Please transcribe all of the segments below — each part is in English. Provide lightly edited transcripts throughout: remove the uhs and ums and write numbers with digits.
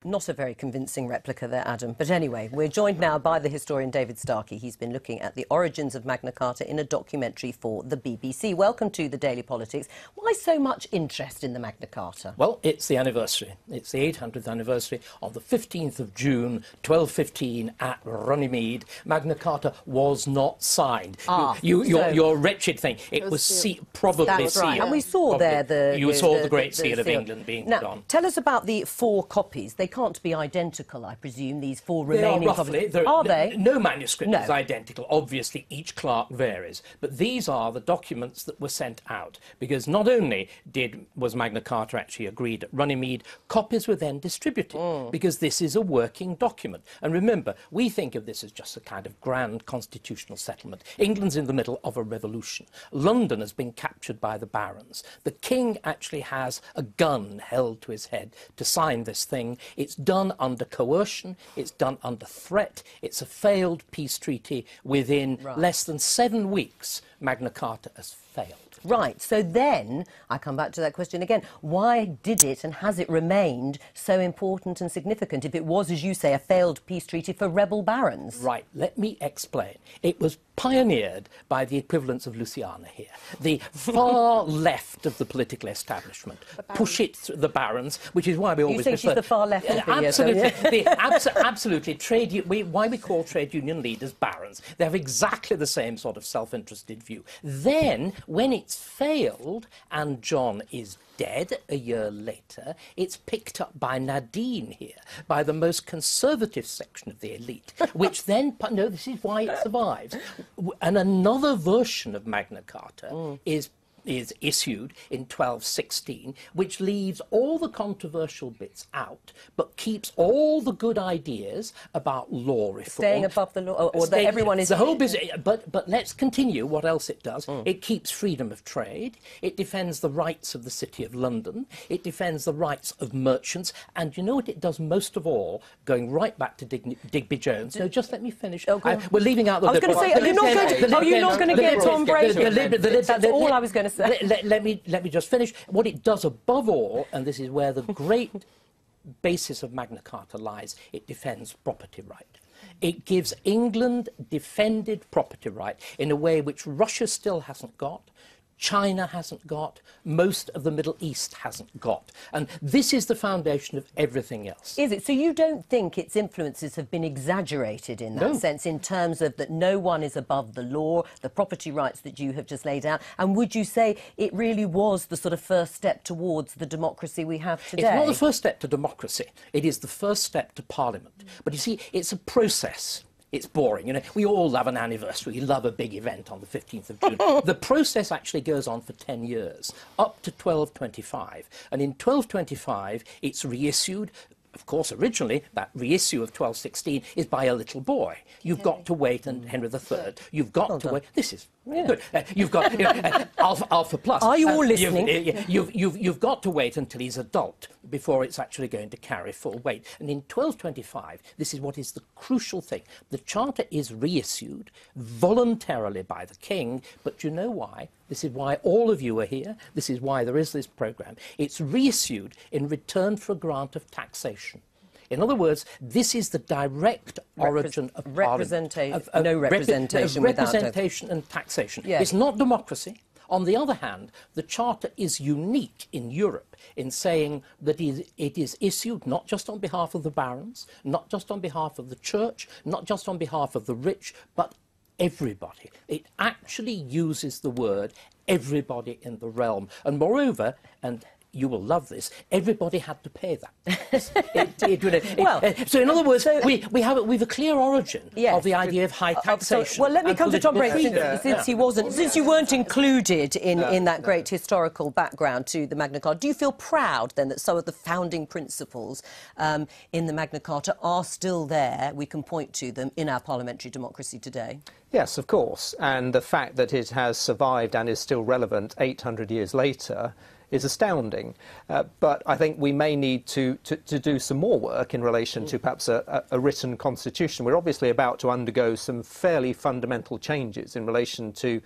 Not a very convincing replica there, Adam. But anyway, we're joined now by the historian David Starkey. He's been looking at the origins of Magna Carta in a documentary for the BBC. Welcome to the Daily Politics. Why so much interest in the Magna Carta? Well, it's the anniversary. It's the 800th anniversary of the 15th of June, 1215, at Runnymede. Magna Carta was not signed. Your wretched thing. It was probably That's sealed. right. And we saw there You saw the Great Seal of England being put on. Tell us about the 4 copies. They can't be identical, I presume, these 4 They remaining are roughly. copies. Are they? No manuscript is identical. Obviously, each clerk varies. But these are the documents that were sent out, because not only was Magna Carta actually agreed at Runnymede, copies were then distributed, because this is a working document. And remember, we think of this as just a kind of grand constitutional settlement. England's in the middle of a revolution. London has been captured by the barons. The king actually has a gun held to his head to sign this thing. It's done under coercion, it's done under threat, it's a failed peace treaty. Within less than 7 weeks, Magna Carta has failed. Right, so then, I come back to that question again, why did it and has it remained so important and significant if it was, as you say, a failed peace treaty for rebel barons? Right, let me explain. It was pioneered by the equivalents of Luciana here. The far left of the political establishment push it through the barons, which is why we always refer... You think she's the far left? Absolutely. Absolutely. Why we call trade union leaders barons. They have exactly the same sort of self-interested view. Then, when it's failed and John is dead a year later, it's picked up by Nadine here, by the most conservative section of the elite, which then, no, this is why it survives. And another version of Magna Carta is issued in 1216, which leaves all the controversial bits out, but keeps all the good ideas about law reform. Staying above the law, or that everyone is... The whole business, but let's continue what else it does. It keeps freedom of trade, it defends the rights of the City of London, it defends the rights of merchants, and you know what it does most of all, going right back to Digby Jones. No, just let me finish. We're leaving out the... I was going to say, are you not going to get Tom Brady? That's all I was going to say. Let me just finish. What it does above all, and this is where the great basis of Magna Carta lies, it defends property right. It gives England defended property right in a way which Russia still hasn't got, China hasn't got, most of the Middle East hasn't got. And this is the foundation of everything else. Is it? So you don't think its influences have been exaggerated in that sense, in terms of that no one is above the law, the property rights that you have just laid out? And would you say it really was the sort of first step towards the democracy we have today? It's not the first step to democracy. It is the first step to Parliament. But you see, it's a process. It's boring. You know, we all love an anniversary. We love a big event on the 15th of June. The process actually goes on for 10 years, up to 1225. And in 1225, it's reissued. Of course, originally, that reissue of 1216 is by a little boy. You've got to wait, and Henry III, you've got to wait. This is good. You've got Alpha Plus. Are you all listening? You've got to wait until he's adult before it's actually going to carry full weight. And in 1225, this is what is the crucial thing. The Charter is reissued voluntarily by the King, but you know why? This is why all of you are here. This is why there is this programme. It's reissued in return for a grant of taxation. In other words, this is the direct origin of representation. Representation and taxation. Yes. It's not democracy. On the other hand, the Charter is unique in Europe in saying that it is issued not just on behalf of the barons, not just on behalf of the church, not just on behalf of the rich, but everybody. It actually uses the word everybody in the realm. And moreover, and you will love this, everybody had to pay that. So in other words, we've a clear origin of the idea of high taxation. Well, let me come to Tom Brady, since you weren't included in that great historical background to the Magna Carta. Do you feel proud then that some of the founding principles in the Magna Carta are still there? We can point to them in our parliamentary democracy today. Yes, of course. And the fact that it has survived and is still relevant 800 years later is astounding. But I think we may need to do some more work in relation to perhaps a written constitution. We're obviously about to undergo some fairly fundamental changes in relation to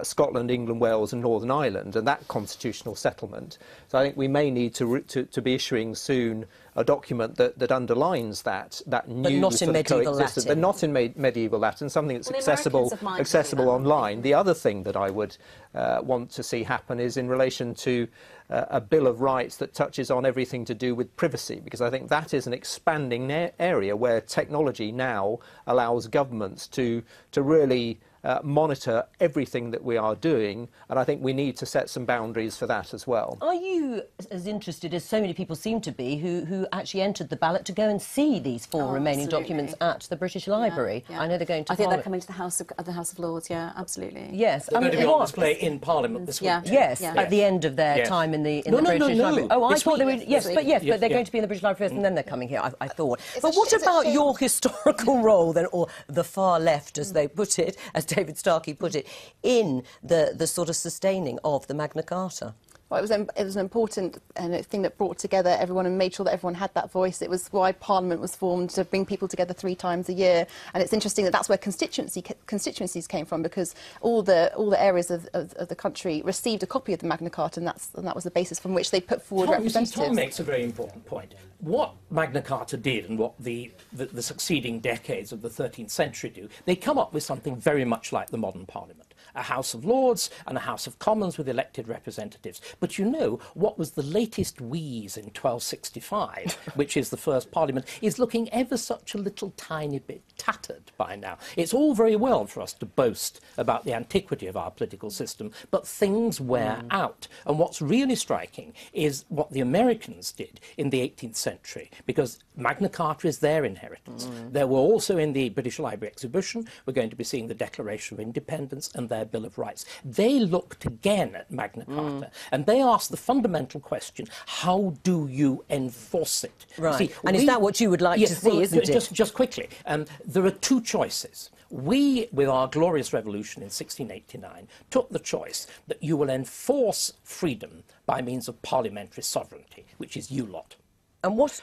Scotland, England, Wales and Northern Ireland and that constitutional settlement. So I think we may need to be issuing soon a document that underlines that new not in medieval coexistence, Latin. but not in medieval Latin, something that's accessible online. The other thing that I would want to see happen is in relation to a Bill of Rights that touches on everything to do with privacy, because I think that is an expanding area where technology now allows governments to really monitor everything that we are doing, and I think we need to set some boundaries for that as well. Are you as interested as so many people seem to be who actually entered the ballot to go and see these four remaining documents at the British Library? Yeah. I know they're going to I think they're coming to the House of Lords, yeah, absolutely. Yes. They're going to be on display in Parliament this week. Yes, at the end of their time in the British Library. Oh, I thought they were... Yes, but they're going to be in the British Library first and then they're coming here, I thought. But what about your historical role then, or the far left, as they put it, as David Starkey put it, in the sort of sustaining of the Magna Carta? Well, it was an important thing that brought together everyone and made sure that everyone had that voice. It was why Parliament was formed, to bring people together 3 times a year. And it's interesting that that's where constituencies came from, because all the areas of the country received a copy of the Magna Carta, and that was the basis from which they put forward representatives. Tom makes a very important point. What Magna Carta did, and what the succeeding decades of the 13th century do, they come up with something very much like the modern Parliament. A House of Lords and a House of Commons with elected representatives. But you know, what was the latest wheeze in 1265, which is the first Parliament, is looking ever such a little tiny bit tattered by now. It's all very well for us to boast about the antiquity of our political system, but things wear out. And what's really striking is what the Americans did in the 18th century, because Magna Carta is their inheritance. There were also in the British Library exhibition, we're going to be seeing the Declaration of Independence and their Bill of Rights. They looked again at Magna Carta and they asked the fundamental question, how do you enforce it? Right. See, and is that what you would like to see, isn't it? Just quickly, there are 2 choices. We, with our glorious revolution in 1689, took the choice that you will enforce freedom by means of parliamentary sovereignty, which is you lot. And what...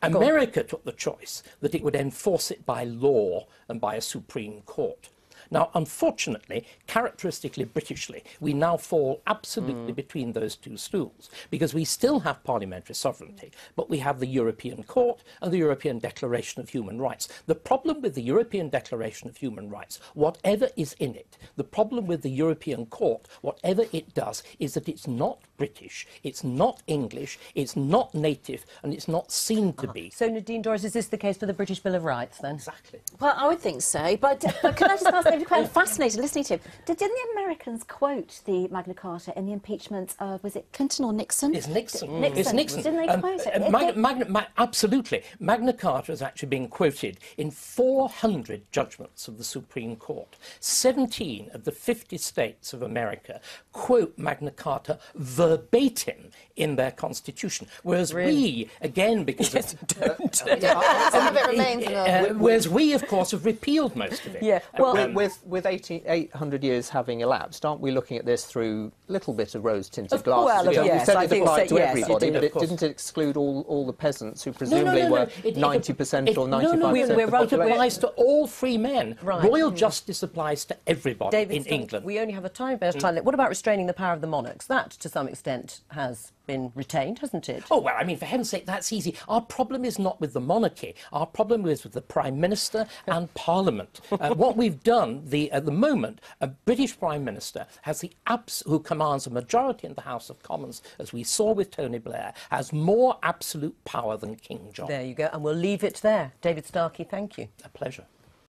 America took the choice that it would enforce it by law and by a Supreme Court. Now, unfortunately, characteristically Britishly, we now fall absolutely between those 2 stools, because we still have parliamentary sovereignty, but we have the European Court and the European Declaration of Human Rights. The problem with the European Declaration of Human Rights, whatever is in it, the problem with the European Court, whatever it does, is that it's not British, it's not English, it's not native, and it's not seen to be. So, Nadine Dorries, is this the case for the British Bill of Rights, then? Exactly. Well, I would think so, but can I just ask David, I'm fascinated listening to him. Didn't the Americans quote the Magna Carta in the impeachment of, was it Clinton or Nixon? It's Nixon. Nixon. It's Nixon. Didn't they quote it? Absolutely. Magna Carta has actually been quoted in 400 judgments of the Supreme Court. 17 of the 50 states of America quote Magna Carta verbatim in their constitution, whereas we, again, because Some of it remains. whereas we, of course, have repealed most of it. Yeah. Well, with 800 years having elapsed, aren't we looking at this through a little bit of rose-tinted glasses? Well, You said I it think applied to yes, everybody, it but did, it didn't exclude all the peasants who presumably were 90% or 95%. No, of the it applies to all free men. Right. Royal justice applies to everybody in England. We only have a tiny bit of time left. What about restraining the power of the monarchs? That, to some extent, has been retained, hasn't it? Oh, well, I mean, for heaven's sake, that's easy. Our problem is not with the monarchy. Our problem is with the Prime Minister and Parliament. What we've done, at the moment, a British Prime Minister has who commands a majority in the House of Commons, as we saw with Tony Blair, has more absolute power than King John. There you go. And we'll leave it there. David Starkey, thank you. A pleasure.